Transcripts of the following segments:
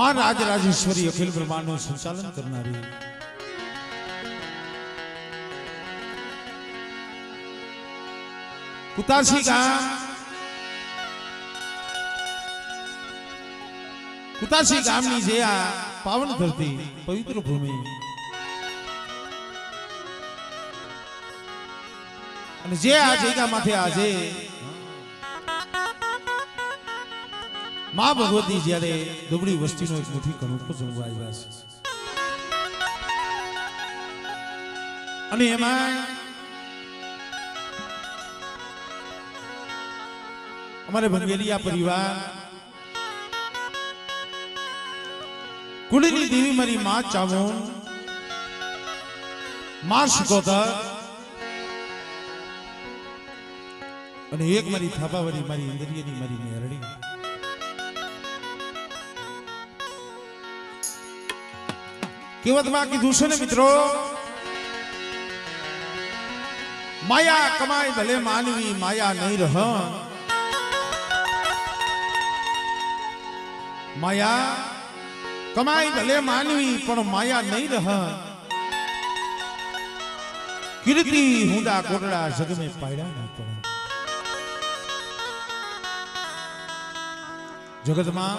मां राजराजेश्वरी अखिल ब्रह्मांड संचालन करनारी कुतासी गामनी जे आ पावन धरती पवित्र भूमि અને જે આ જગ્યા માથે આજે માં ભગવતી જ્યારે દુબળી વસ્તીનો એક મુઠ્ઠી કણુકો જમવા આવ્યા છે અને એમાં અમારે ભંગેલિયા પરિવાર કુળની દેવી મારી માં ચામુંડ માં શિકોતર અને એક મારી થાપાવાળી મારી ઇન્દ્રિયની મારી મેરડી કહેવતમાં કીધું છે ને મિત્રો, માયા કમાય ભલે માનવી માયા નહીં રહ, માયા કમાય ભલે માનવી પણ માયા નહીં રહ, કીર્તિ હુંડા કોટડા જગ में પાડ્યા ના પડે। જગતમાં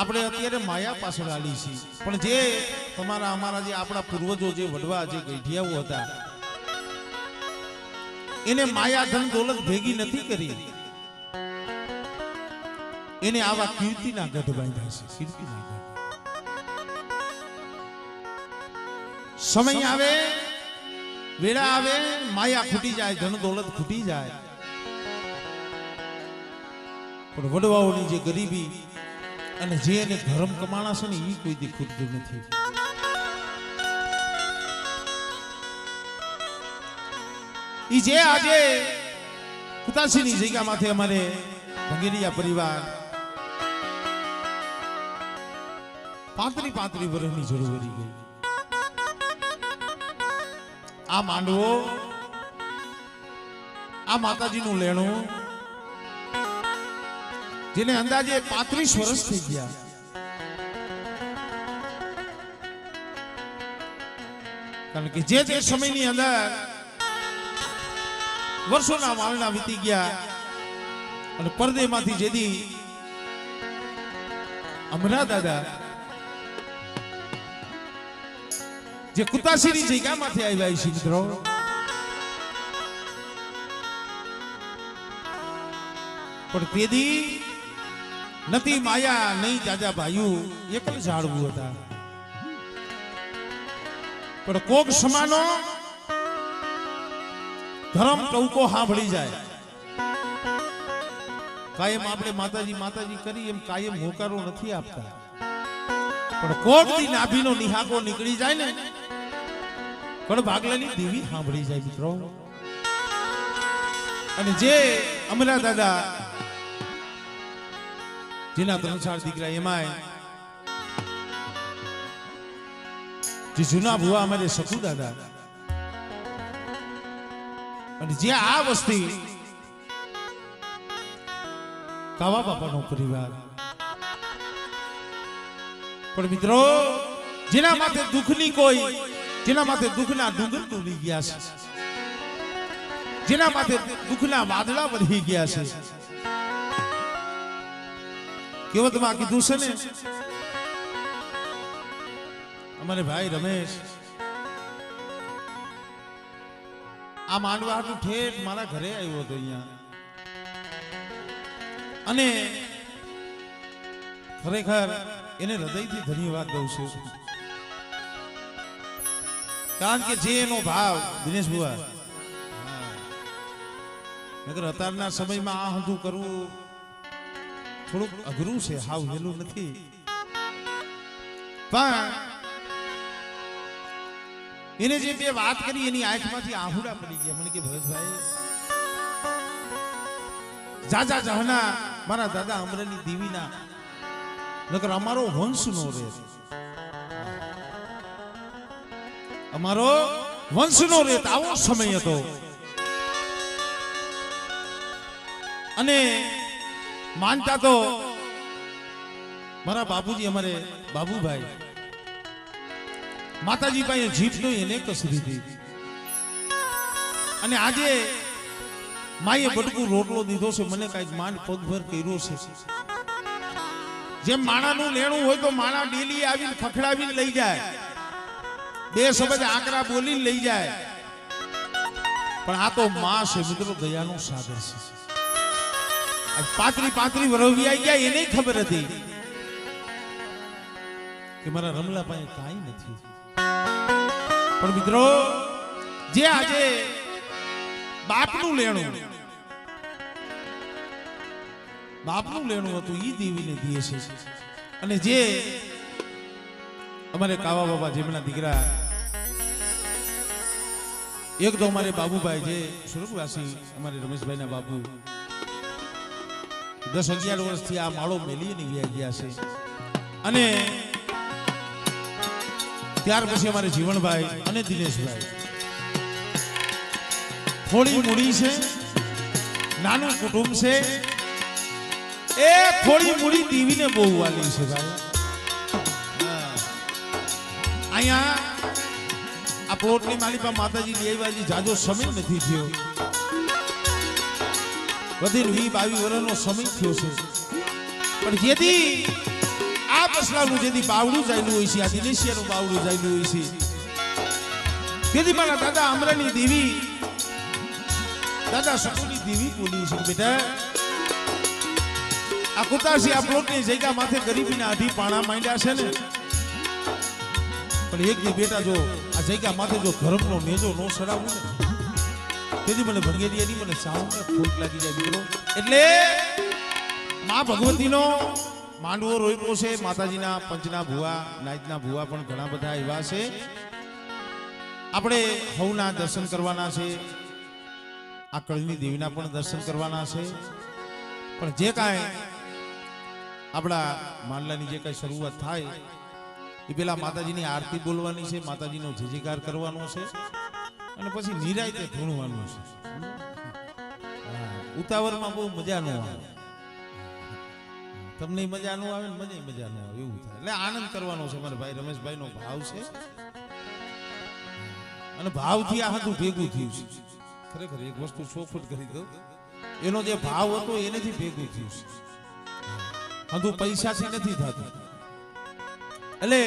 આપણે અત્યારે માયા પાછળ આલી છીએ, પણ જે તમારા અમારા જે આપણા પૂર્વજો જે વડવા જે ગઈઢિયાઓ હતા એને માયા ધન દોલત ભેગી નથી કરી, એને આવા કીર્તિના ગઢ બાંધ્યા છે। કીર્તિના ગઢ સમય આવે વેળા આવે માયા ખૂટી જાય, ધન દોલત ખૂટી જાય, પણ વડવાઓની જે ગરીબી અને જે એને ધર્મ કમાણા છે ને એ કોઈ દી ખૂટતું નથી। ઈ જે આજે કુતાસીની જગ્યામાંથી અમારે ભંગેરિયા પરિવાર 35 વર્ષની જરૂર વળી ગઈ। આ માંડવો આ માતાજીનું લેણું જેને અંદાજે 35 વર્ષ થઈ ગયા, કારણ કે જે જે સમયની અંદર વર્ષોના વાળના વીતી ગયા અને પરદેમાંથી જેદી અમરા દાદા જે કુતાસીની જગ્યામાંથી આવ્યા છે મિત્રો, પણ તેદી નથી માયા નહીં જાજા ભાઈઓ એકલ ઝાડવું હતા, પણ કોક સમાનો ધર્મ ટૌકો સાંભળી જાય, કાયમ આપણે માતાજી માતાજી કરી એમ કાયમ હોકારો નથી આપતા, પણ કોક દી નાભીનો નિહાકો નીકળી જાય ને પણ ભાગલાની દેવી સાંભળી જાય મિત્રો। અને જે અમરા દાદા જેના 3-4 દીકરા એમાં જે જૂના ભુવા અમારે શકુ દાદા અને જે આ વસ્તી કાવા બાપાનો પરિવાર, પણ મિત્રો જેના માથે દુઃખની કોઈ જેના માથે દુઃખના ડુંગર તૂટી ગયા છે, જેના માથે દુઃખના વાદળા વળી ગયા છે, કહેવતમાં કીધું છે ને અમારે ભાઈ રમેશ આ માંડવાનું ઠેઠ મારા ઘરે આવ્યો હતો અહીંયા, અને ખરેખર એને હૃદયથી ધન્યવાદ દઉં છું, કારણ કે જે એનો ભાવ દિનેશ બુઆ નગર અત્યારના સમયમાં આ હંધું કરવું થોડુંક અઘરું છે, હાવ હેલું નથી, પણ એને જે બે વાત કરી એની આંખમાંથી આહુડા પડી ગયા। મને કે ભરતભાઈ જાજા જહના મારા દાદા અમરેલી દેવીના નગર અમારો વંશ નો રે, અમારો વંશ નો રે, આવો સમય હતો। અને માનતા તો મારા બાપુજી અમારે બાબુભાઈ માતાજી પાસે જીભ નો એને કસરી હતી અને આજે માએ બટકું રોટલો દીધો છે મને કઈક માંડ પગભર કર્યો છે જેમ માણાનું લેણું હોય તો માણા ડેલી આવીને ખખડાવીને લઈ જાય બે શબ્દ આકરા બોલીને લઈ જાય પણ આ તો માં છે મિત્રો દયાનો સાગર છે પાત્રી વરવી આવી ગયા એને ખબર હતી કે મારા રમલા પાસે કાંઈ નથી પણ મિત્રો જે આજે બાપનું લેણું હતું ઈ દેવીને દીએ છે અને જે અમારે કાવા બાબા જેમના દીકરા એક તો અમારે બાબુભાઈ જે સુરતવાસી અમારે રમેશભાઈના બાબુ 10-11 વર્ષથી આ માળો મેલીને ગયા છે અને ત્યાર પછી અમારે જીવનભાઈ અને દિનેશભાઈ થોડી મૂડી છે નાનું કુટુંબ છે એ થોડી મૂડી દેવીને બહુ વાલી છે ભાઈ અહીંયા આ પ્લોટની માલિકા માતાજી દેવાજી જાજો સમય નથી થયો વધીને 20-22 વર્ષનો સમય થયો છે પણ જેથી આ બસલાનું જેથી બાવડું જાયલું હોય છે આ દિનેશિયાનું બાવડું જાયલું હોય છે તેથી મારા દાદા અમરાની દેવી દાદા સકુની દેવી બોલી છે બેટા આ કુતાસી આ પ્લોટની જગ્યા માથે ગરીબીના અઢી પાણા માંડ્યા છે ને પણ એક દી બેટા જો આ જગ્યા માથે જો ધર્મનો મેજો નો સડાવું ને તેથી મને ભંગેરીયાની મને સાવને ખોટ લાગી જાય મિત્રો એટલે માં ભગવતીનો માંડવો રોપ્યો છે માતાજીના પંચના ભુવા નાયતના ભુવા પણ ઘણા બધા એવા છે આપણે હવના દર્શન કરવાના છે આ કળની દેવીના પણ દર્શન કરવાના છે પણ જે કાંઈ આપણા માંડલાની જે કાંઈ શરૂઆત થાય એ પેલા માતાજીની આરતી બોલવાની છે માતાજીનો જયજયકાર કરવાનો છે અને પછી નિરાયતે ધૂણવાનું છે ઉતાવળમાં બહુ મજા ન આવે તમને મજા ન આવે ને મને મજા ન આવે એવું થાય એટલે આનંદ કરવાનો છે મારા ભાઈ રમેશભાઈનો ભાવ છે અને ભાવથી આ હતું ભેગું થયું છે ખરેખર એક વસ્તુ ચોખવટ કરી દઉં એનો જે ભાવ હતો એનેથી ભેગું થયું છે હતું પૈસાથી નથી થતું એટલે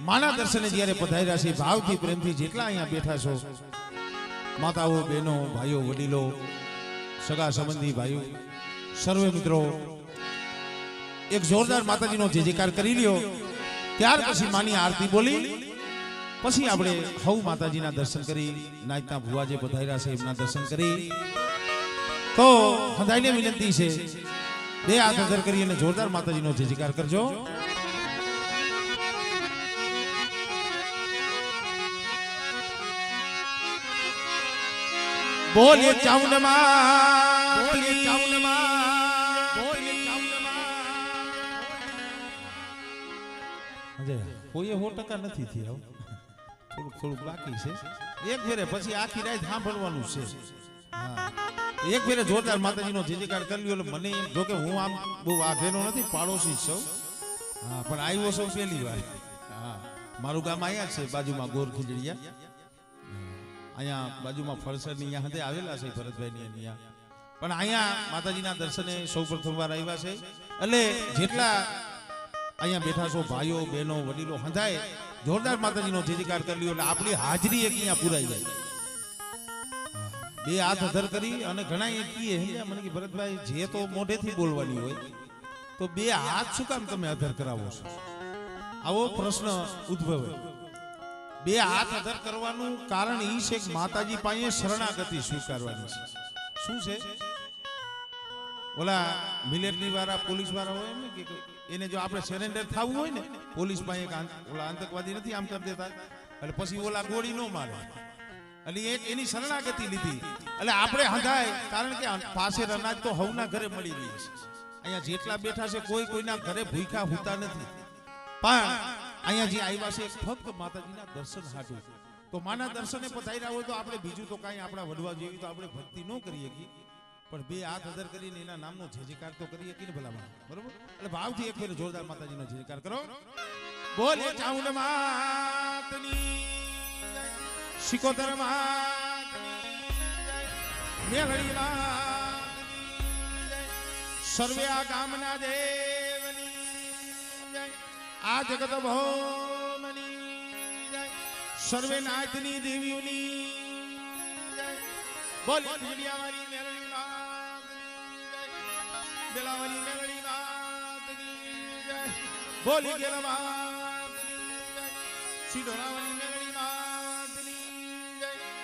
માના દર્શને જ્યારે પધાર્યા છે ભાવથી પ્રેમથી જેટલા અહીંયા બેઠા છો માતાઓ બહેનો ભાઈઓ વડીલો સગા સંબંધી ભાઈઓ સર્વે મિત્રો એક જોરદાર માતાજીનો જયજયકાર કરી લ્યો ત્યાર પછી માની આરતી બોલી પછી આપણે હવ માતાજીના દર્શન કરી નાયતના ભુવા જે પધાર્યા છે એમના દર્શન કરી તો હદાયને વિનંતી છે બે હાથ અધર કરી અને જોરદાર માતાજીનો જયજયકાર કરજો બોલે ચાઉંડમાં બોલે ચાઉંડમાં બોલે ચાઉંડમાં કોઈ 100% નથી થી આવ થોડું બાકી છે એક ફેરે પછી આખી રાત સાંભળવાનું છે હા એક ફેરે જોરદાર માતાજીનો જયજયકાર કરી લ્યો એટલે મને એમ જો કે હું આમ બહુ આઘેનો નથી પાડોશી છું હા પણ આવ્યો છું પહેલી વાર હા મારું ગામ અહીંયા છે બાજુમાં ગોર ખીજડીયા અહીંયા બાજુમાં ફળસરની અહીંયા હદે આવેલા છે ભરતભાઈની અહીંયા પણ અહીંયા માતાજીના દર્શને સૌ પ્રથમવાર આવ્યા છે એટલે જેટલા અહીંયા બેઠા છો ભાઈઓ બહેનો વડીલો હંધાય જોરદાર માતાજીનો જયજયકાર કરી લ્યો એટલે આપણી હાજરી એક અહીંયા પુરાઈ જાય બે હાથ અધર કરી અને ઘણા એ કીએ મને કે ભરતભાઈ જે તો મોઢેથી બોલવાની હોય તો બે હાથ શું કામ તમે અધર કરાવો છો આવો પ્રશ્ન ઉદ્ભવે બે હાથ અધર કરવાનું કારણ એ છે કે માતાજી પાસે શરણાગતિ સ્વીકારવાની છે શું છે ઓલા મિલિટરી વાળા પોલીસ વાળા હોય ને કે એને જો આપણે સરેન્ડર થવું હોય ને પોલીસ પાસે ઓલા આતંકવાદી નથી આમ કરી દેતા એટલે પછી ઓલા ગોળી ન મારે એટલે એની શરણાગતિ લીધી એટલે આપણે હંધાય કારણ કે પાસે અનાજ તો હવના ઘરે મળી રહી છે અહીંયા જેટલા બેઠા છે કોઈ કોઈના ઘરે ભૂખ્યા હોતા નથી પણ અહીંયા જે આવ્યા છે ફક્ત માતાજીના દર્શન હાટું તો માના દર્શને પધાર્યા હોય તો આપણે બીજું તો કાંઈ આપણા વડવા જેવી તો આપણે ભક્તિ ન કરીએ પણ બે હાથ અધર કરીને એના નામનો જયજયકાર તો કરીએ કે ભલામાં, બરોબર? એટલે ભાવથી એક ફેર જોરદાર માતાજીનો જયજયકાર કરો. બોલે ચાઉંડ માતની શિકોતર માતની મેઘડી માતની સર્વે આ ગામના દેવની આ જગત ભૌમની સર્વે નાથની દેવીઓની બોલે દુનિયાવાળી મેળવી નાથની બેલાવાળી મેળવી નાથની બોલી ગેલા માતની સીધોરાવાળી મેળવી નાથની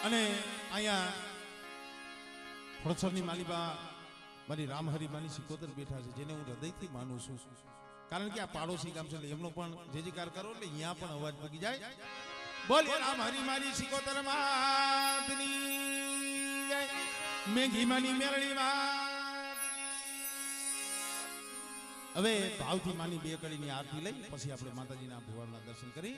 અને અહીંયા ફળસરની માલિબા મારી રામહરી માની સિકોતર બેઠા છે, જેને હું હૃદયથી માનું છું, કારણ કે આ પાડોશી ગામ છે એટલે એમનો પણ જયજયકાર કરો એટલે અહીંયા પણ અવાજ પગી જાય. બોલ રામહરી મારી સિકોતર માતની મેઘી માની મેરણી માતની. હવે ભાવથી માની બે કડીની આરતી લઈ પછી આપણે માતાજીના ભગવાનના દર્શન કરી.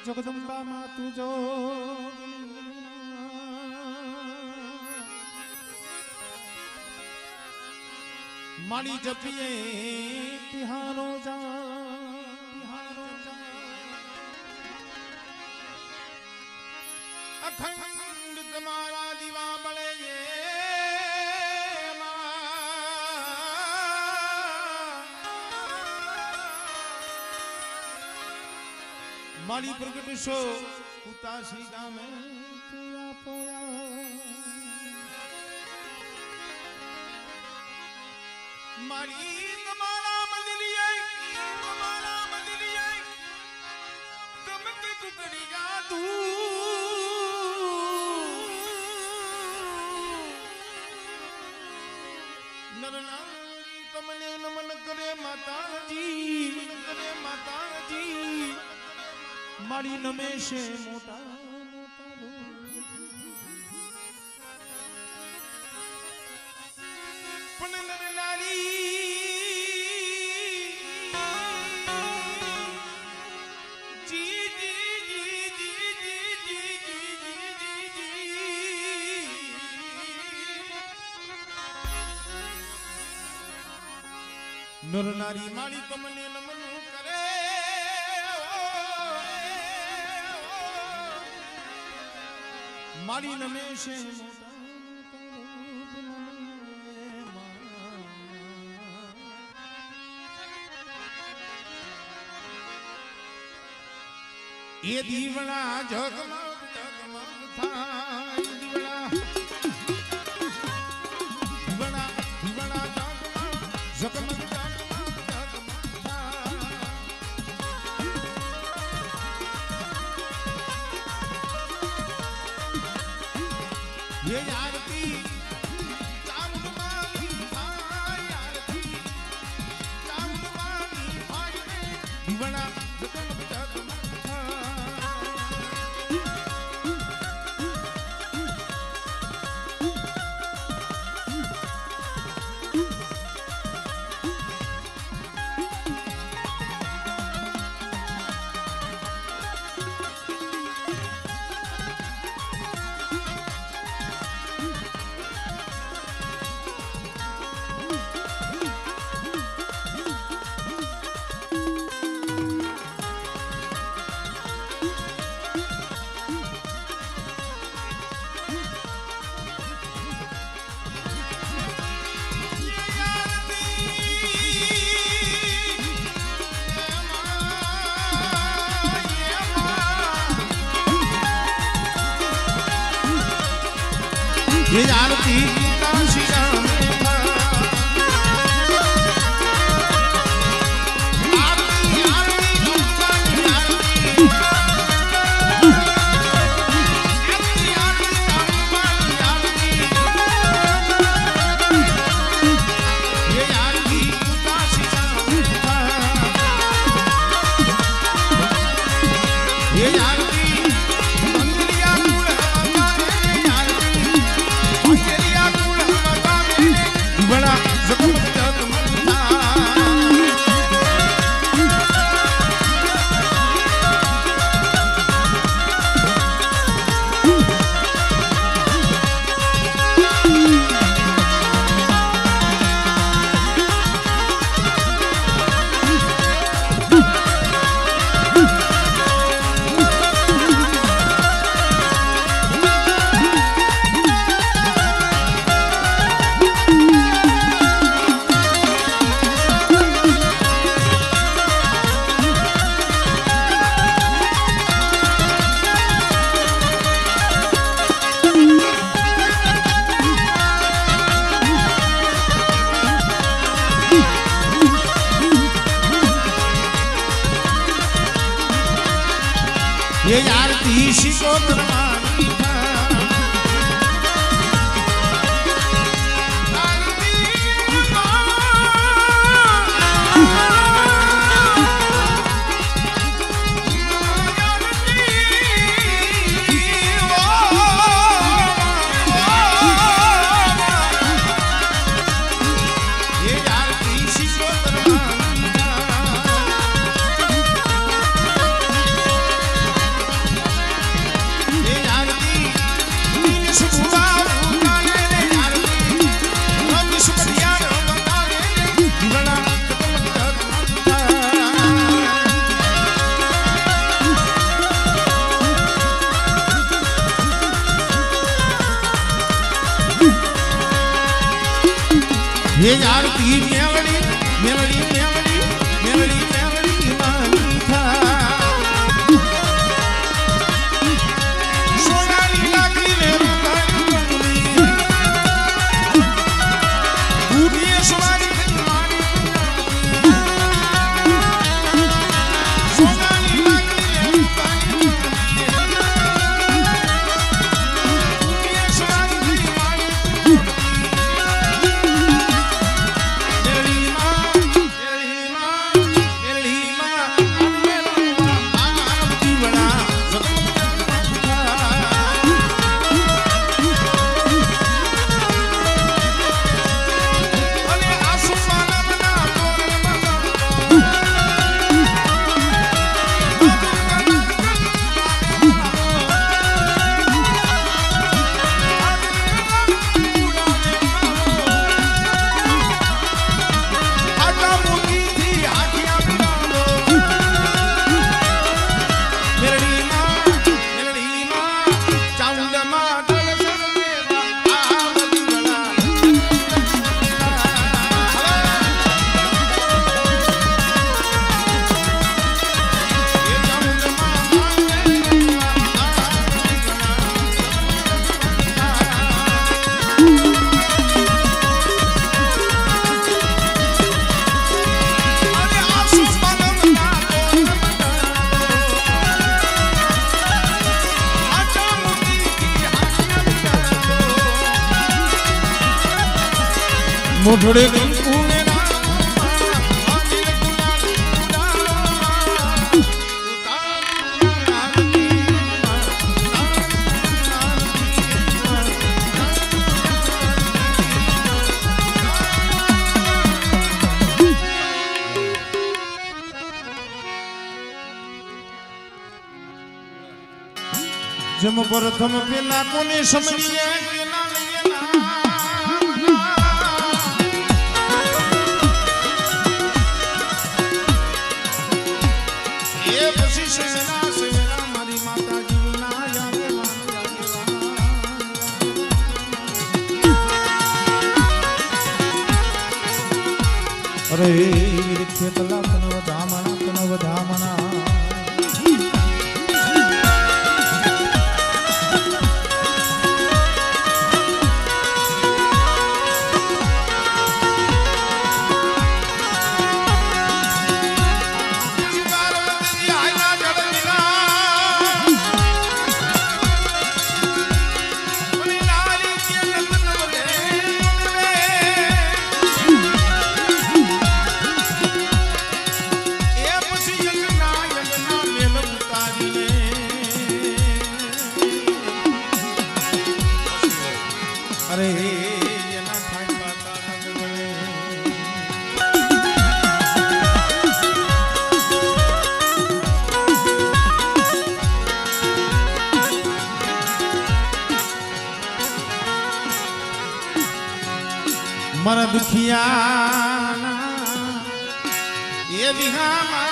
જગદંબા માતુ જોગણી મારી જપીએ તિહારો અખંડ તમારા દીવા બળે મારી પ્રગટ શો ઉતાસી ગામે પોયા પોયા મારી તમારા મંદિરે ગમતી કુકડી જાદુ નર નારી તમને નમન કરે માતાજી મારી નમે છે મોટા પણ નર નારી નર નારી મારી તમને નમન કરે મારી નમે છે એ દીવડા જગમગ જગમગ થાય દીવડા દીવડા દીવડા જગમગ જગમગ ये आरती चामुंड मानी भाई आरती चामुंड मानी भाई दीवाना जगमग जगमग ये आरती काशी राम आरती आरती आरती आरती ये आरती काशी राम ये आरती मंदिरिया कुल ये आरती शिकोतर मानी ये आरती मेवड़ी मेवड़ी मेवड़ी मेवड़ी मेवड़ी मानी था सोनाली लागी ने रुकाई बंगली बूढ़ी सवारी मानी सोनाली लागी ने रुकाई बूढ़ी सवारी मानी मोठड़े कंकु में जम प्रथम पेला कोने समझिए के ना अरे खेतला तनव धामणा मन दुखिया ये बिहामा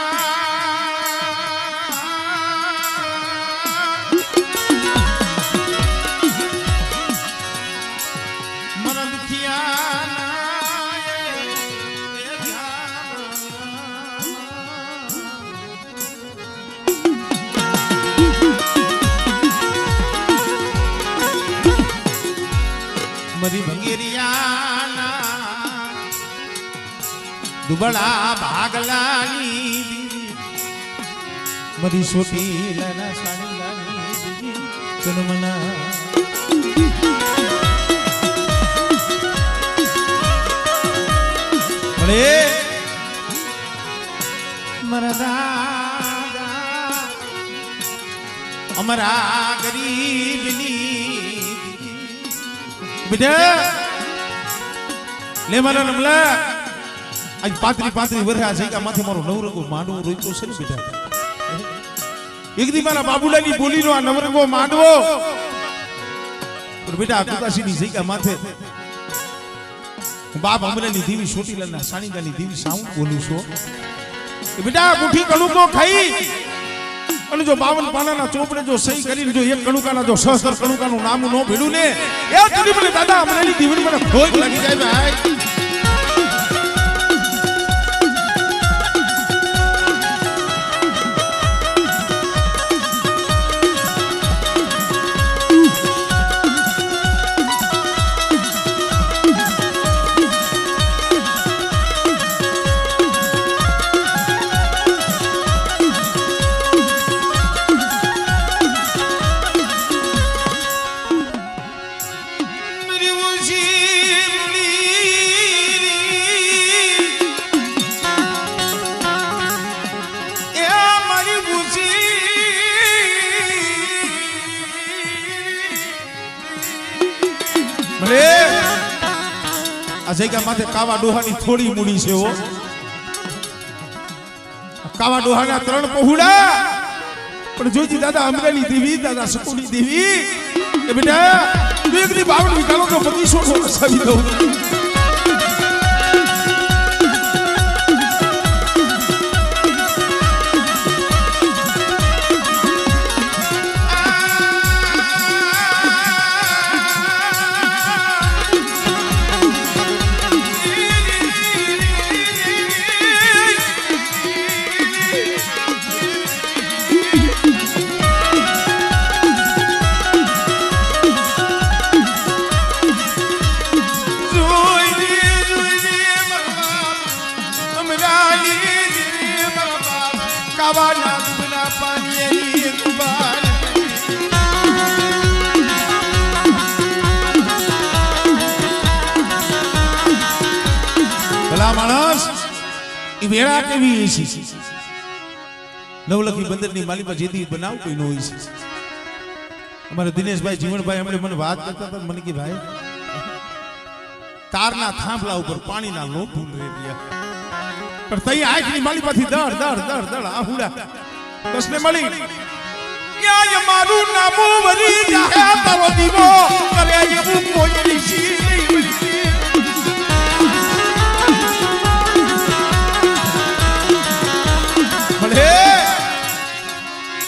मन दुखिया मरी भंगेरिया दुबड़ा भागलानी મરી સોટી લાના સાણી લાની જન્મના અરે મારા દાદા અમારા ગરીબની બેટા લે મારા નમલા આજ પાતરી વર્ષા જઈકા માથે મારો નવરંગો માંડવો રોઈતો છે ને બેટા એક દી મારા બાબુલાની બોલીનો આ નવરંગો માંડવો પણ બેટા કુકાશીની જઈકા માથે બાપ અમરેલી દેવી ચોટીલાના સાણીદાની દેવી સાઉન્ડ બોલું છું કે બેટા મુઠ્ઠી કણુકો ખાઈ અને જો 52 પાનાના ચોપડે જો સહી કરીને જો એક કણુકાના જો સહસ્ત્ર કણુકાનું નામ નો ભેડું ને એ તને મને દાદા અમરેલી દેવી મને ભોગ લાગી જાય ભાઈ જગ્યા માથે કાવા ડોહાની થોડી મૂડી છે હો કાવા ડોહાના 3 પહોળા પણ જોજી દાદા અમરેલી દેવી દાદા સકુડી દેવી એ બેટા તું એક દી 52 વિકાલો તો 2500 વસાવી દઉં વેળા કેવી છે નવલખી બંદરની માલિકા જેદી બનાવ કોઈ નો હોય છે અમારા દિનેશભાઈ જીવણભાઈ હમણે મને વાત કરતા હતા મને કે ભાઈ તારના થાંભલા ઉપર પાણીના લોટ ઢૂંઢે રહ્યા પણ તઈ આંખની માલિકાથી દડ આહુડા કસને મળી ક્યાં મારું નામ વરી જાહે તારો દીવો કરે એવું કોઈ ઋષિ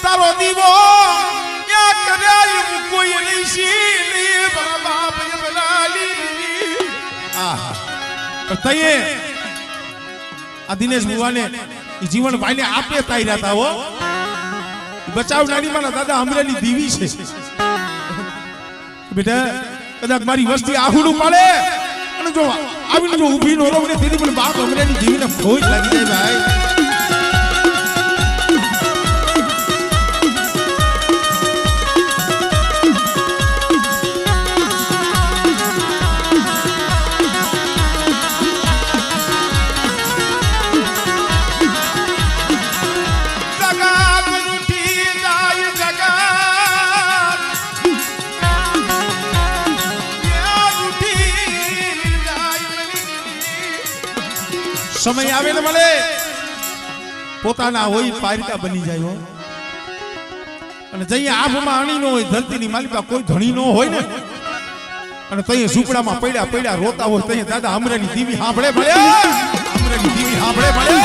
તારો દીવો ક્યાં કર્યા એવું કોઈ ઋષિ બાબા બનાલી તઈએ આ દિનેશ ભુવાને જીવન ભાઈને આપે તાર્યા હતા હો બચાવનારી મારા દાદા અમરેલી દેવી છે બેટા કદાચ મારી વસ્તી આહુડું પાડે અને જો આવીને જો ઊભી નો રહો ને તેની પણ બાપ અમરેલી દેવીને ભોજ લાગી જાય ભાઈ સમય આવે ને મળે પોતાના હોય પારિકા બની જાય હો અને જઈએ આભમાં અણી નો હોય ધરતીની માલિકા કોઈ ધણી નો હોય ને અને તઈએ ઝૂંપડામાં પડ્યા રોતા હોય તઈએ દાદા અમરેલી દેવી સાંભળે મળે અમરેલી દેવી સાંભળે મળે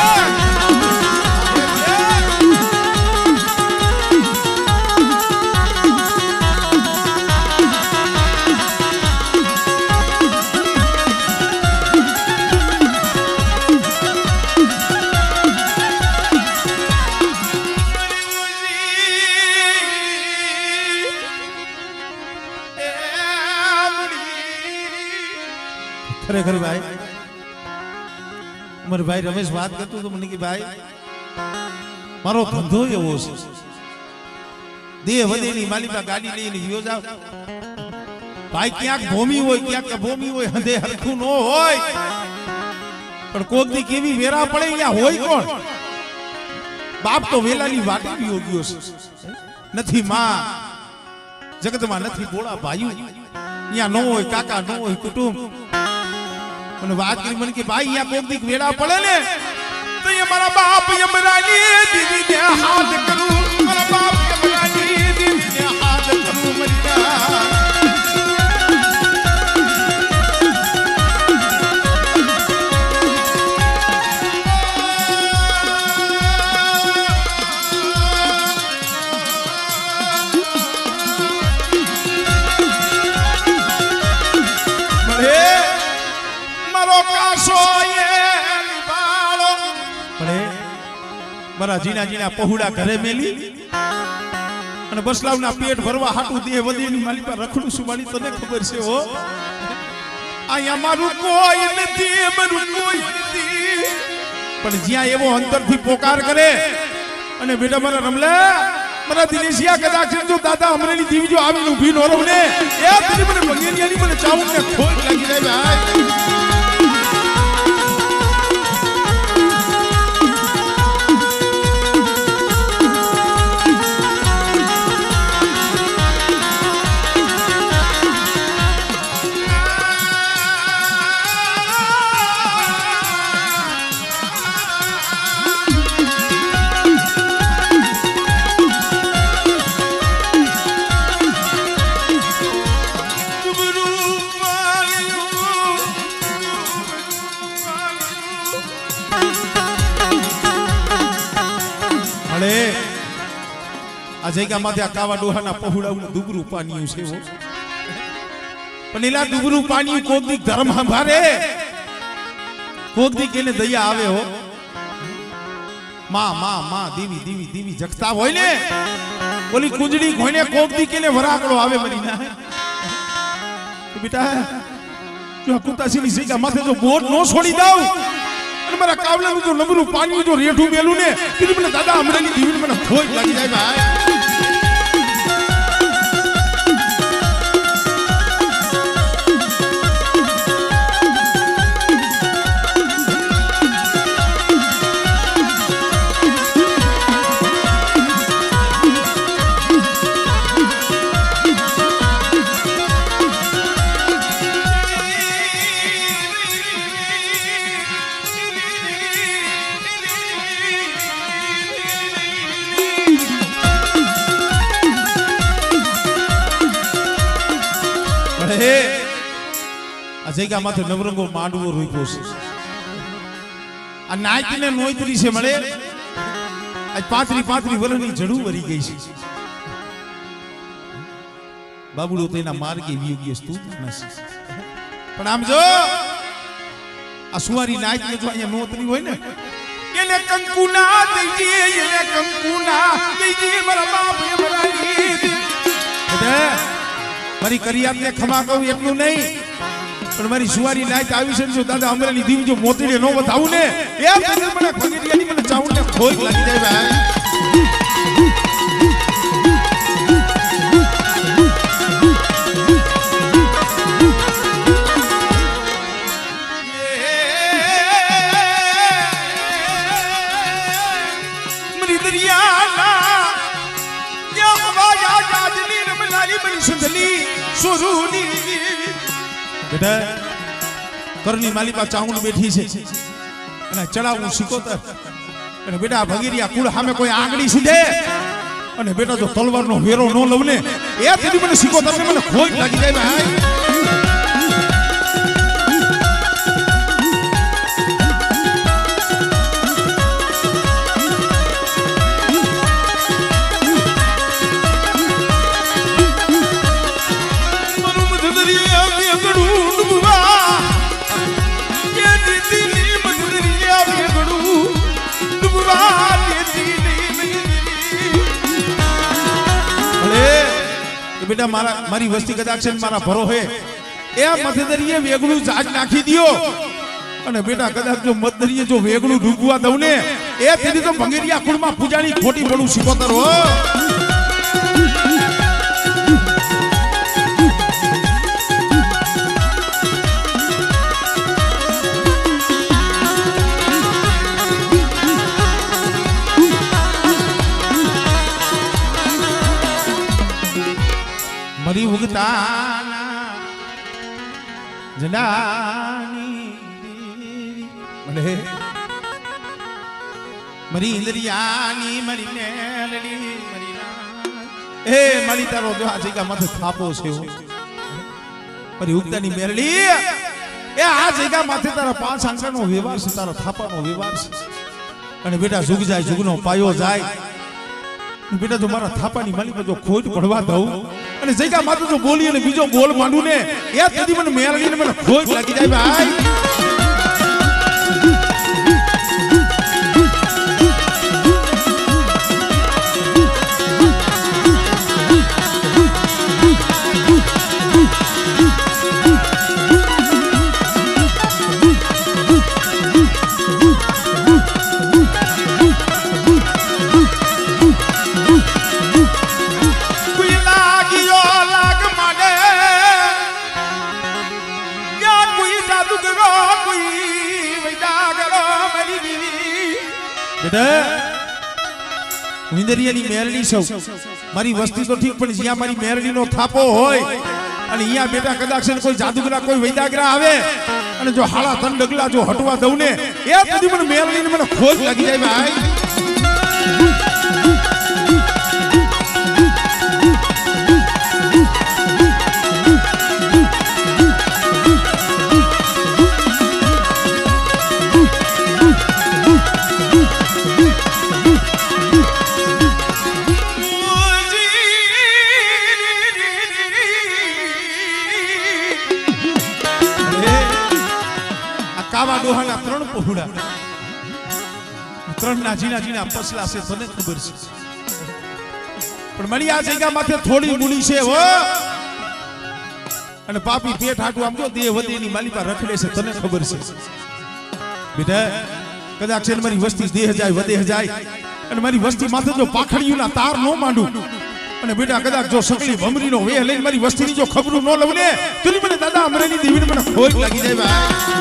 ખરેખર ભાઈ મારો ભાઈ રમેશ વાત કરતો તો મને કે ભાઈ મારો ધંધો એવો છે દેહ વધેની માલિકા ગાડી લઈને વિયો જાવ ભાઈ ક્યાંક ભૂમિ હોય ક્યાંક ભૂમિ હોય હદે હરખું ન હોય પણ કોક દી કેવી વેરા પડે અહીંયા હોય કોણ બાપ તો વેલાની વાટે વિયો ગયો છે નથી માં જગતમાં નથી બોળા ભાઈઓ અહીંયા ન હોય કાકા ન હોય કુટુંબ અને વાત કરી મને કે ભાઈ અહીંયા કોક દી વેરા પડે ને તો એ મારા બાપ યમરાની દીદી ને હાથ કરું મારા બાપ યમરાની દીદી ને હાથ કરું મરિયા મારા જીના જીના પહોળા ઘરે મેલી અને બસલાવના પેટ ભરવા હાટું દેહ વધેની માલી પર રખડું છું મારી તને ખબર છે હો અહીંયા મારું કોઈ નથી મારું કોઈ નથી પણ જ્યાં એવો અંતરથી પોકાર કરે અને બેટા મારા રમલા મારા દિનેશિયા કદાચ જો દાદા અમરેલી દીવી જો આવીને ઊભી નો રહું ને એ તને મને મંગેનિયાની મને ચાવું ને ખોટ લાગી જાય ભાઈ આ જગ્યામાંથી આ કાવા ડોહાના પહોળાનું દુબરું પાણીયું છે પણ એલા દુબરું પાણીયું કોક દી ધર્મ સંભાળે કોક દી કેને દયા આવે હો માં માં માં દેવી દેવી દેવી જગતા હોય ને બોલી કુંજડી કોઈને કોક દી કેને વરાકડો આવે મરી ના બેટા જો કુતાસીની જગ્યા માથે જો બોટ નો છોડી દઉં અને મારા કાવલાનું જો નબરું પાણી જો રેઠું મેલું ને કીધું મને દાદા અમરેલી દીવી મને ખોજ લાગી જાય ભાઈ જગ્યા માથે નવરંગો માંડવો રૂપ્યો છે આ નાયકને નોઈતરી છે મળે આજ 35 વર્ષની જડું વરી ગઈ છે બાબુડો તેના માર્ગે વિયોગ્ય સ્તુત નથી પણ આમ જો આ સુવારી નાયકને જો અહીંયા નોતરી હોય ને એને કંકુના દઈજે એને કંકુના દઈજે મારા બાપ ને મારા મારી કરિયાતને ખમા કહું એટલું નહીં પણ મારી સુવારી નાઈટ આવી છે જો દાદા અમરેલી દીવ જો મોતીને નો બતાવું ને એ મને ખગેરિયાની મને ચાવું ને ખોજ લાગી જાય ભાઈ મરી દરિયાના યા હવા જાજની રમલાલી બની સુંદલી સુરુની બેટા કરની માલિકા ચાઉંડ બેઠી છે અને ચડાવું સિકોતર અને બેટા ભગીરિયા કુળ સામે કોઈ આંગળી સીધે અને બેટા જો તલવારનો વેરો ન લઉં ને એ તેથી મને સિકોતર ને મને ખોજ લાગી જાય ભાઈ બેટા મારી વસ્તી કદાચ મારા ભરો હે એ મધદરીએ વેગળું જાજ નાખી દિયો અને બેટા કદાચ જો મધદરીએ જો વેગળું ડૂબવા દઉં ને એ તેથી તો ભંગેરિયા કુળમાં પૂજાની ખોટી પડું શીખોતર હો મરી ઉગતાના જડાની મને મરી ઇન્દ્રિયાની મરી મેલડી મરી એ મરી તારો જો આ જગ્યા માથે થાપો છે મરી ઉગતાની મેલડી એ આ જગ્યા માથે તારા પાંચ આંકડાનો વ્યવહાર છે તારા થાપાનો વ્યવહાર છે અને બેટા જુગ જાય જુગનો પાયો જાય બેટા જો મારા થાપાની માલી પર જો ખોટ પડવા દઉં અને જગ્યા માથે જો બોલી અને બીજો બોલ માંડું ને એ કદી મને મેળવીને મને ખોટ લાગી જાય ભાઈ ઇન્દ્રિયની મેરડી સૌ મારી વસ્તી તો ઠીક પણ જ્યાં મારી મેરડીનો થાપો હોય અને અહીંયા બેટા કદાચ કોઈ જાદુગરા કોઈ વૈદાગરા આવે અને જો હાળા તન ડગલા જો હટવા દઉં ને એ બધી મને મેરડીને મને ખોજ લાગી જાય ભાઈ કાવા ડોહાના ત્રણ પહોળા ત્રણ ના જીના જીના પસલા છે તને ખબર છે પણ મળી આ જગ્યા માથે થોડી મૂડી છે હો અને પાપી પેટ હાટું આમ જો દેહ વધેની માલી પર રખડે છે તને ખબર છે બેટા કદાચ છે મારી વસ્તી દેહ જાય વધે જાય અને મારી વસ્તી માથે જો પાખડીઓના તાર નો માંડું અને બેટા કદાચ જો સકલી ભમરીનો વેહ લઈને મારી વસ્તીની જો ખબરું ન લઉં ને તો મને દાદા અમરેલી દેવીને મને ખોટ લાગી જાય ભાઈ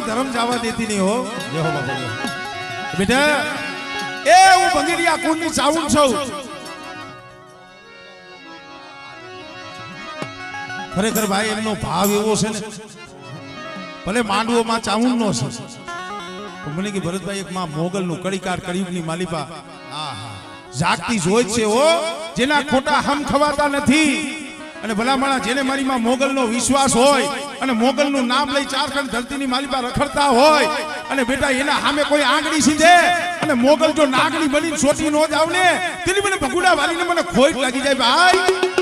ધર્મ જવા દેતી નહીં હો બેટા એ હું ભંગેરિયા કુળની ચાવણ છું ખરેખર ભાઈ એમનો ભાવ એવો છે ને ભલે માંડવોમાં ચાવણ નો છે મને કે ભરતભાઈ એક માં મોગલ નું કડીકાર કળિયુગની માલિપા જાગતી જોઈ છે હો જેના ખોટા હમ ખવાતા નથી અને ભલામણા જેને મારી માં મોગલ નો વિશ્વાસ હોય અને મોગલ નું નામ લઈ ચારખંડ ધરતીની માલી પર રખડતા હોય અને બેટા એના સામે કોઈ આંગળી સીધે અને મોગલ જો નાગણી બની છોટી નો જાવ ને તેની મને ભગુડા વાલીને મને ખોટ લાગી જાય ભાઈ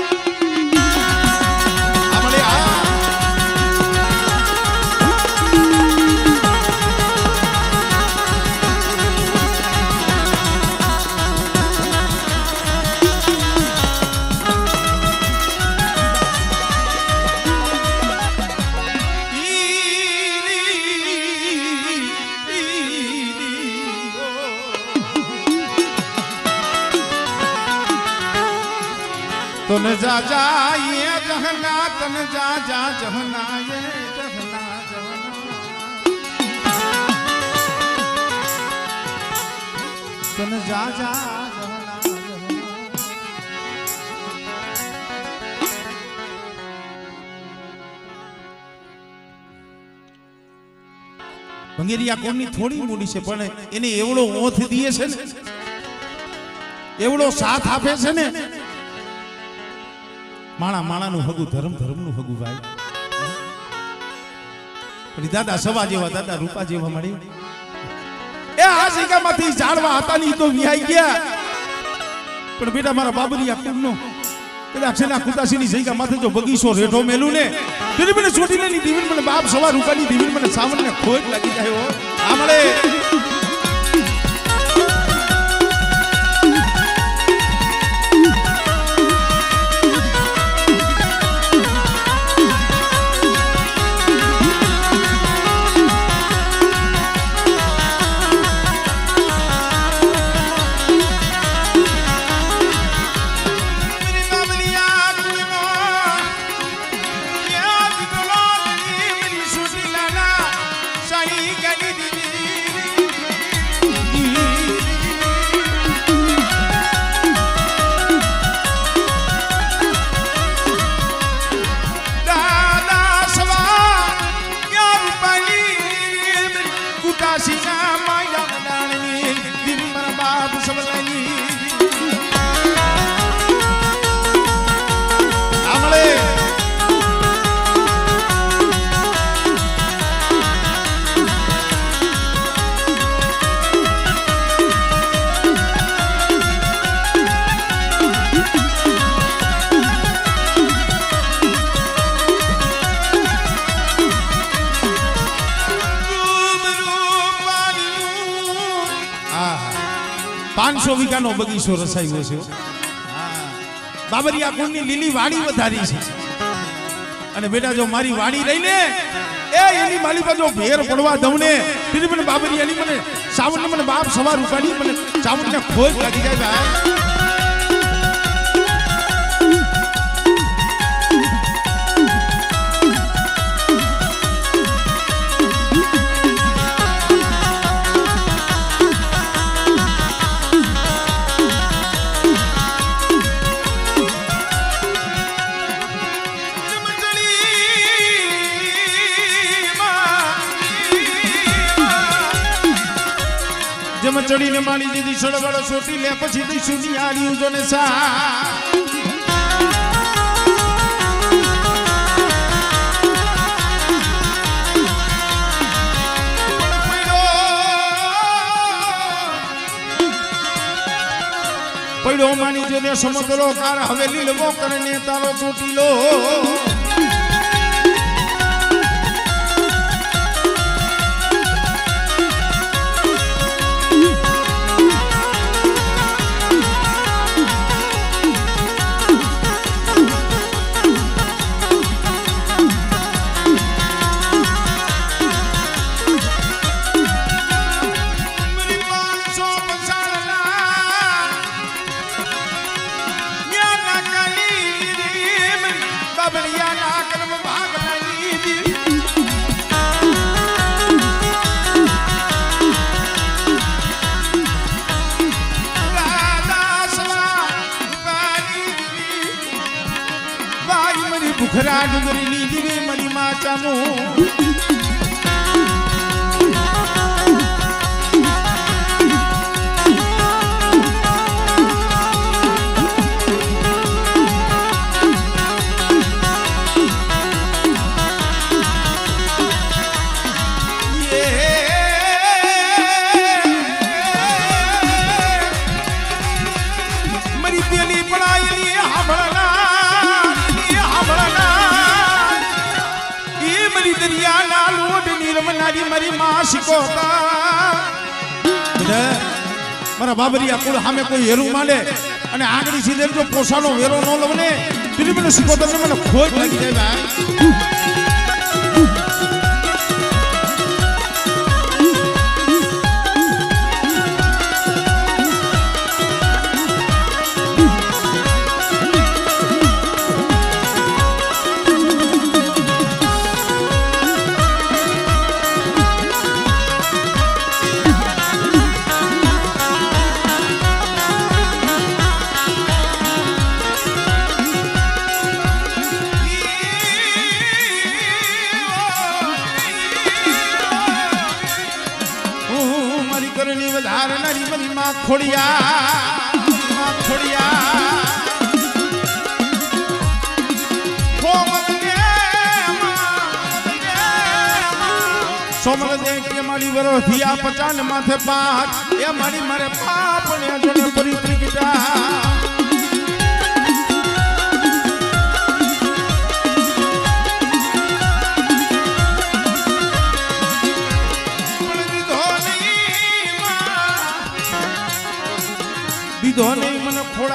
तन जा जा ये जहना तन जा जा जहना ये जहना जहना तन जा जा जहना ભંગેરિયા કોની થોડી મૂડી છે પણ એને એવડો ઓથ દીએ છે ને એવડો સાથ આપે છે ને માણા માણાનું હગું ધર્મ ધર્મનું હગું ભાઈ પણ દાદા સવા જેવા દાદા રૂપા જેવા મળી એ આ જગ્યામાંથી ઝાડવા હતા ની તો વિહાઈ ગયા પણ બેટા મારા બાબરિયા કુળનો કદાચ છે કુતાસીની જગ્યા માથે જો બગીચો રેઠો મેલું ને તેની મને ચોટીલાની દીવીન મને બાપ સવાર રૂકાની દીવીન મને સાવનને ખોટ લાગી જાય હો આ મળે વીઘાનો બગીચો રસાયો છે બાબરિયા કુંડની લીલી વાડી વધારી છે અને બેટા જો મારી વાડી રહીને એ એની માલી પર જો ભેર પડવા દઉં ને તેથી મને બાબરિયાની મને સાવન મને બાપ સવાર ઉપાડી મને સાવનને ખોજ લાગી જાય ભાઈ ચડીને માણી દીધી છોડવાળો છોટી લે પછી દઈશું નિહાળ્યું જોને સા પડ્યો માની જોને સમુદ્રો કાર હવે લીલવો કરીને તારો ચોટીલો ભૂખરા ડુંગરીની દીવી મરી માતાનું મરી પેલી પડાયેલી હાંભળના દરિયાના લોટ નિર્મલાજી મારી માં શીખોતા મારા બાબરિયા કુળ સામે કોઈ હેરું માંડે અને આગળ સીધે જો પોસાનો વેરો ન લવને તેની મને શીખો તમને મને ખોજ લાગી જાય ભાઈ વધારનારી મરી માં ખોડિયા સોમલ દે કે મારી વરો થિયા 50 માથે પાત એ મારી મારે પાપ ને જોડે પરી ત્રિકટા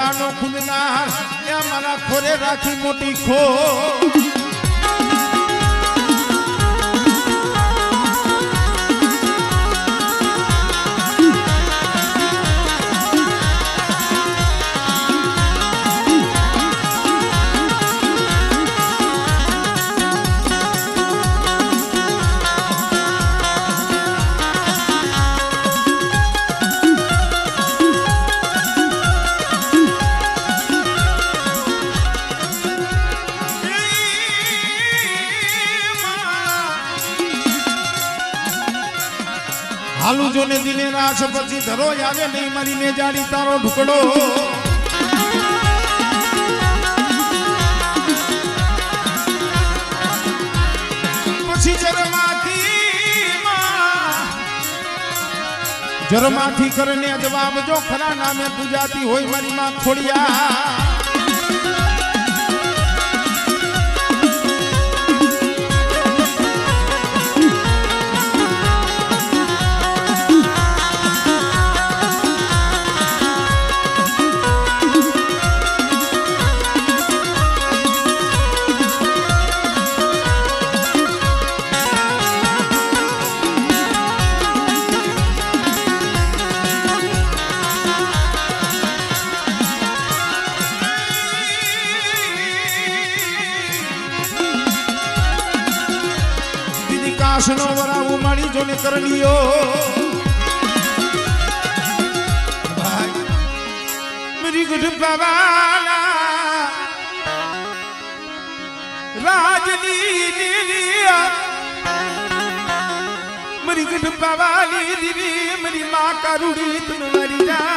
ખોરાનો ખુદનાર એ મારા ખોરે રાખી મોટી ખો હાલુ જોને દિને રાસ પછી ધરો આવે નહીં મારી ને જાડી તારો ઢુકડો પછી જરમાથી કરને જવાબ જો ખરા નામે પૂજાતી હોય મારી માં ખોડિયા કાશનો વરાવું મારી જોને કરણીયો મેરી ગુડ બાવાલા રાજની દીવિયા મેરી ગુડ બાવાલી દીવી મેરી માં કરુડી તુમ મરી જા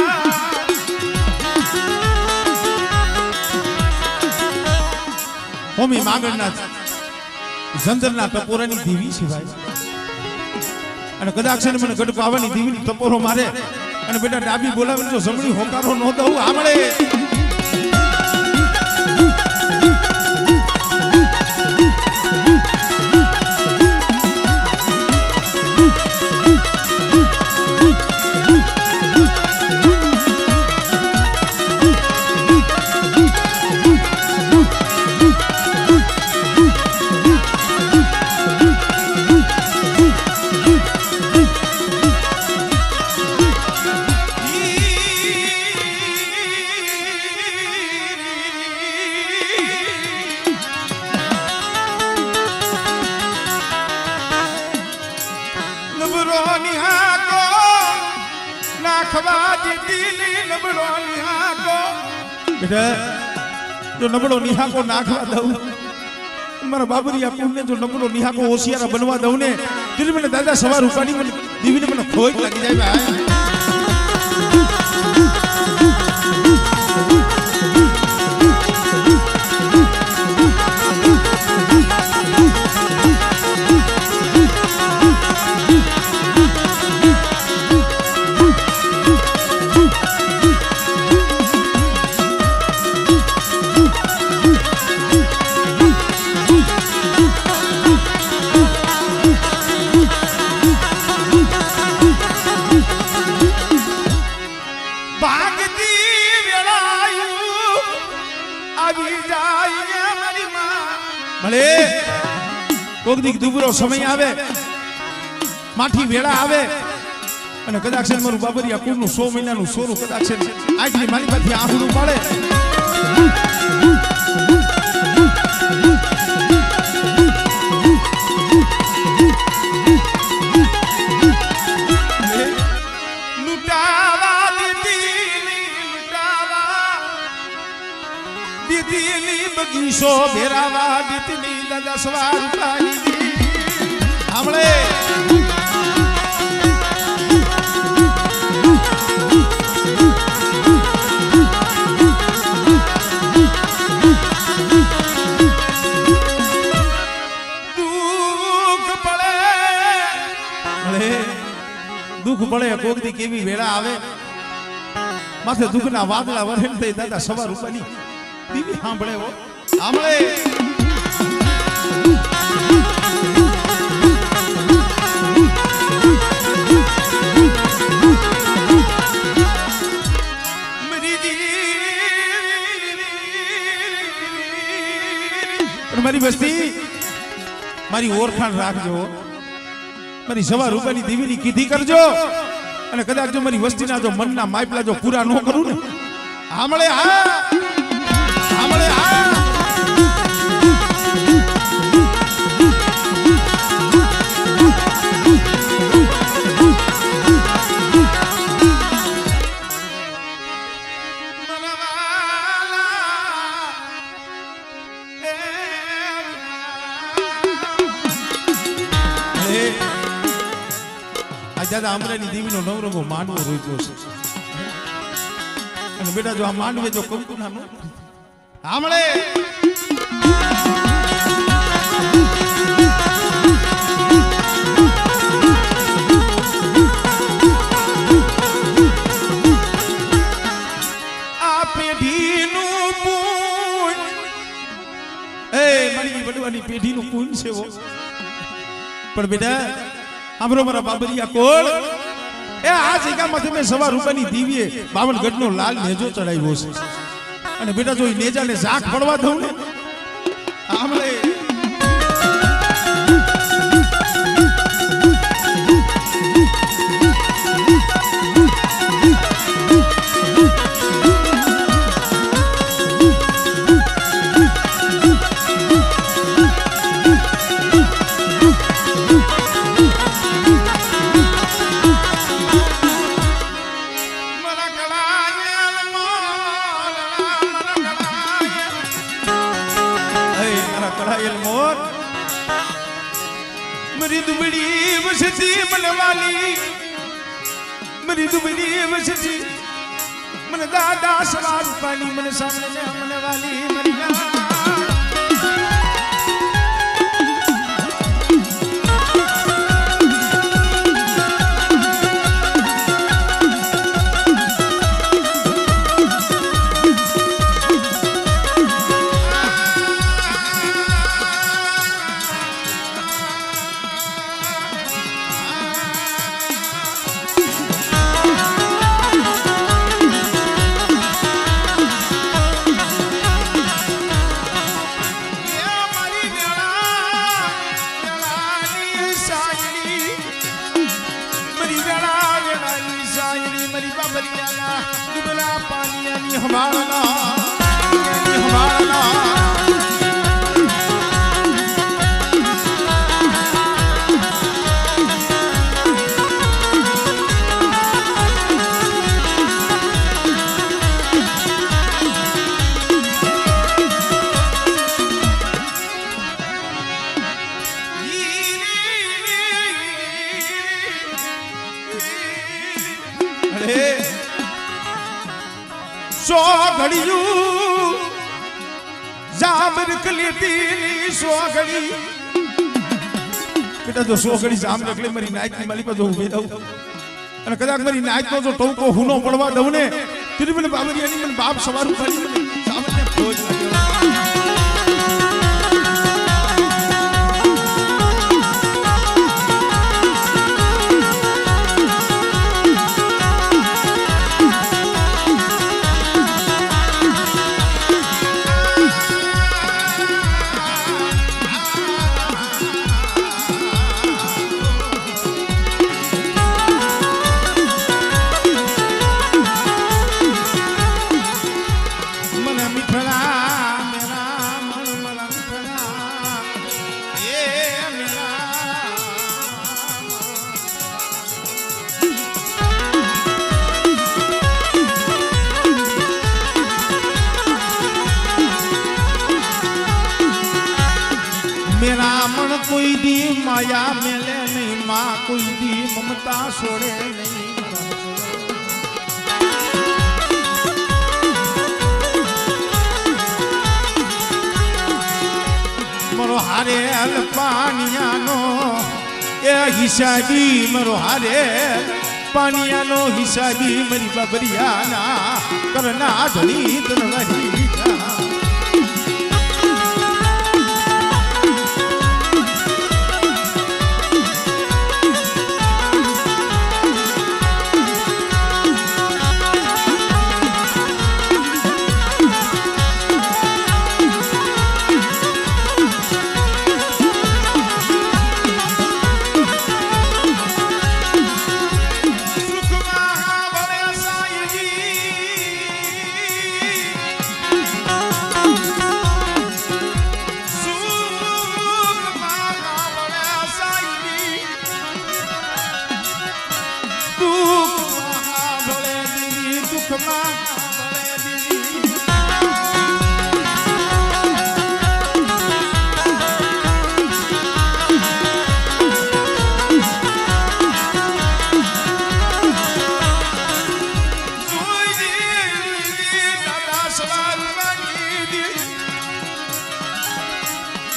હોમી માંગણના જંદરના ટપોરાની દેવી છે ભાઈ અને કદાચ છે મને ગઢ પાવાની દેવીની ટપોરો મારે અને બેટા ડાબી બોલાવે જો જમણી હોકારો ન દઉં આમળે જો નબળો નિહાકો નાખવા દઉં મારા બાબરિયા કુંડને જો નબળો નિહાકો હોશિયારા બનવા દઉં ને દિલ મને દાદા સવાર ઉપાડી મને દીવીને મને ખોટ લાગી જાય ભાઈ કોક દીક દુબરો સમય આવે માઠી વેળા આવે અને કદાચ મારું બાબરિયા કુળનું 100 મહિનાનું સોરું કદાચ આટલી મારી પાસેથી આંખડું પડે બગીચો ભેરાવા દીતની દાદા સવાર પાણી સાંભળે દુઃખ પડે કોક દી કેવી વેળા આવે માથે દુઃખના વાદળા વરે થઈ દાદા સવાર ઉપરની દીવી સાંભળે હો સાંભળે પણ મારી વસ્તી મારી ઓળખાણ રાખજો, મારી સવા રૂપિયાની દેવીની કીધી કરજો, અને કદાચ જો મારી વસ્તીના જો મનના માપલા જો પૂરા ન કરું ને, આમળે હા આમળે હા દાદા અમરાની દેવીનો નવરંગો માંડવો રોક્યો છે, અને બેટા જો આ માંડવે જો કંકુના નો આમળે આ પેઢીનું પૂન એ મારી વડવાની પેઢીનું પૂન છે વો, પણ બેટા આમરો મારા બાબરિયા કોળ એ આ જગ્યામાંથી મેં સવા રૂપિયાની દીવીએ 52 ગઢનો લાલ નેજો ચડાવ્યો છે, અને બેટા જો એ નેજાને ઝાંખ પડવા દઉં ને આમળે मेरी दुबड़ी बसती मन वाली, मेरी दुबड़ी बसती मन दादा सवार पानी मन सामने मन वाली मरिया सो घड़ियों जामर कलेती सो घड़ी बेटा जो सो घड़ी जाम रख ले मेरी नाइट की माली पर जो उभे रहूं અને કદાચ મારી નાઈટ નો જો ટોકો હુનો પડવા દઉં ને તેરી મને બાબરિયાની મને બાપ સવારું પડી સામે ફોજ લાગ્યો कोई दी माया मिले नहीं माँ कोई दी ममता छोड़े नहीं मरो हारे पानिया नो ए हिसाबी मरो हारे पानिया नो हिसाबी मरी बाबरिया ना करना धनी तनवारी દુઃખમાં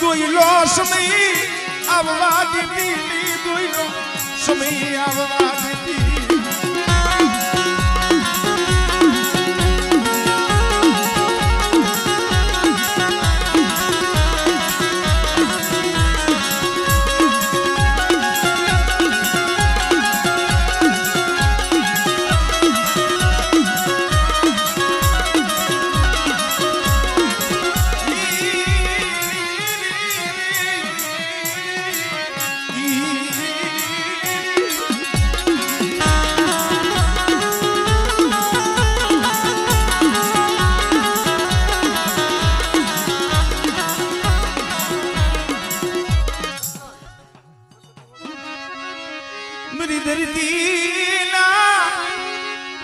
દોયલો સમય આવવા દીધી દોયલો સમય આવવા દીધી मेरी धरती ना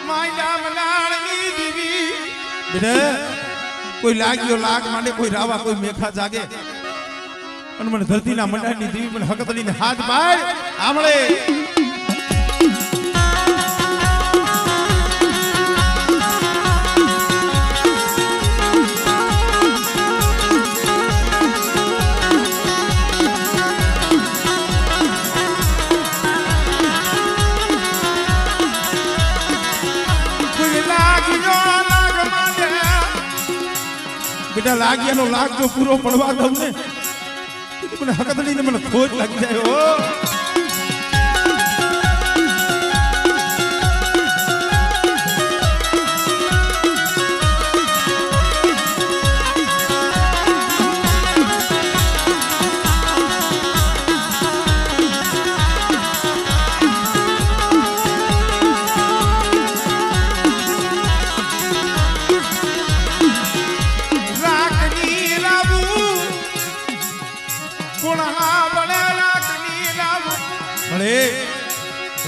माया मनाणी देवी बेटा कोई लागियो लाग माने कोई रावा कोई मेखा जागे पण मन धरती ना मंडाणी देवी पण हकतली ने हाथ बाय आमळे बेटा लागियानो लाग जो पूरो पड़वा दઉં ને મને હકતડીને મને ખોટ લાગી જાય હો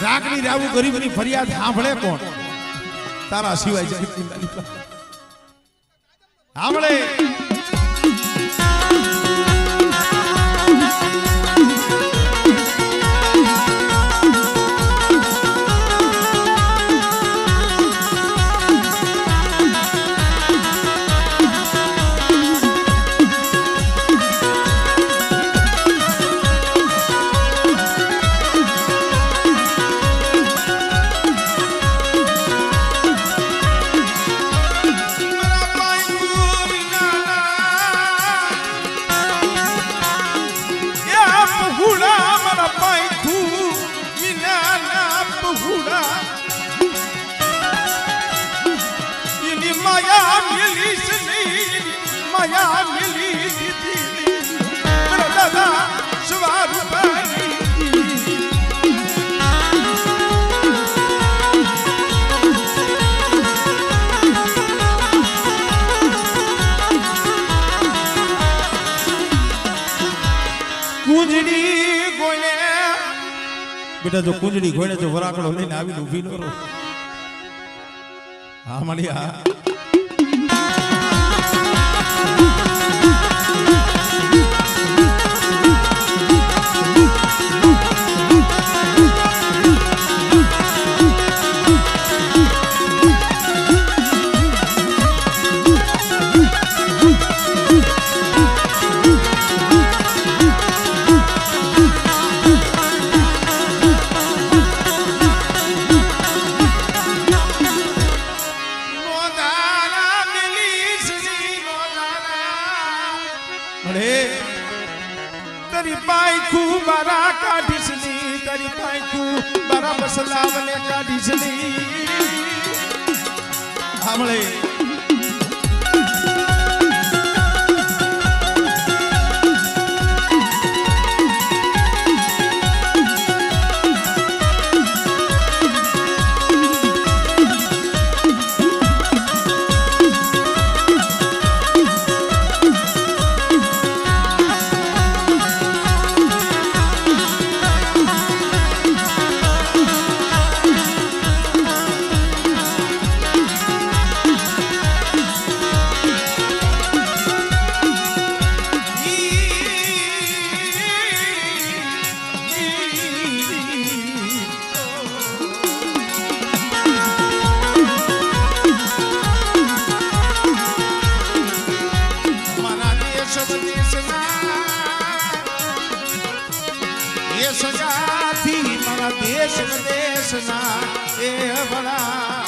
रागनी रावू गरीबनी फरियाद सांभळे कोण तारा सिवाय जगतनी मालिका सांभळे माया मिली दीदी मेरा दादा सवार पानी कुंजड़ी गोने बेटा जो कुंजड़ी गोने जो वराकड़ो लઈને આવીને ઊભી ન રહો હા મળ્યા तरी पायखू बरा काढिसली तरी पायखू बरा बसलावले काढिसली हमळे દેશના એ સગાથી મારા દેશ દેશના એ ભલા